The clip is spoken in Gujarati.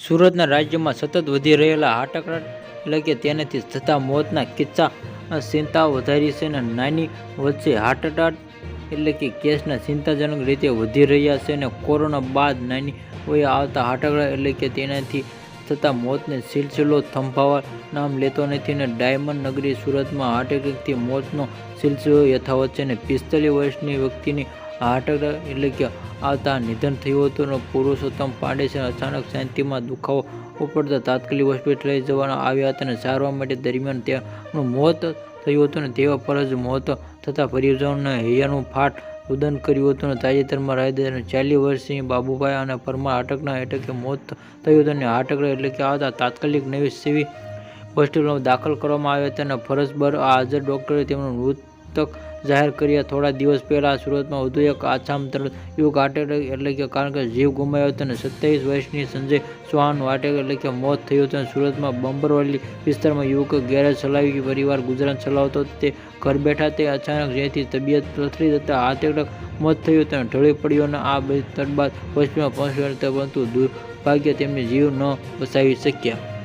સુરતના રાજ્યમાં સતત વધી રહેલા હાટકરાટ એટલે કે તેનાથી થતા મોતના કિસ્સા ચિંતા વધારી છે અને નાની વચ્ચે હાટકરાટ એટલે કે કેસના ચિંતાજનક રીતે વધી રહ્યા છે અને કોરોના બાદ નાની વયે આવતા હાટકરાટ એટલે કે તેનાથી થતા મોતને સિલસિલો થંભાવવા નામ લેતો નથી અને ડાયમંડ નગરી સુરતમાં હાર્ટ મોતનો સિલસિલો યથાવત છે અને 45 વર્ષની વ્યક્તિની હાર્ટ એટલે કે આવતા નિધન થયું હતું અને પુરુષોત્તમ પાંડે છે અચાનક છાતીમાં દુખાવો ઉપડતા તાત્કાલિક હોસ્પિટલ લઈ જવામાં આવ્યા હતા અને સારવાર માટે દરમિયાન તેનું મોત થયું હતું અને તેવા પર જ મોત થતાં પરિવારજનોને હૈયાનું ફાટ રુદન કર્યું હતું અને તાજેતરમાં રાયદાર 40 વર્ષીય બાબુભાઈ અને પરમાર હાટકના હેઠકે મોત થયું હતું અને હાટક એટલે કે આવતા તાત્કાલિક નવી સિવિલ હોસ્પિટલમાં દાખલ કરવામાં આવ્યા હતા અને ફરજ પર હાજર ડોક્ટરે તેમનું મૃતક જાહેર કર્યા. થોડા દિવસ પહેલા સુરતમાં વધુ એક આછામતરફ યુવક હાર્ટ એટલે કે કારણ કે જીવ ગુમાવ્યો હતો અને 27 વર્ષની સંજય ચૌહાણ હાર્ટ એટલે કે મોત થયું હતું. સુરતમાં બંબરવાલી વિસ્તારમાં યુવકે ગેરેજ ચલાવી પરિવાર ગુજરાન ચલાવતો તે ઘર બેઠા તે અચાનક જેથી તબિયત લથડી જતા હાર્ટ મોત થયું હતું અને ઢળી પડ્યો અને આ તરબાદ હોસ્પિટલમાં પહોંચ્યો હતો પરંતુ દુર્ભાગ્ય તેમને જીવ ન બચાવી શક્યા.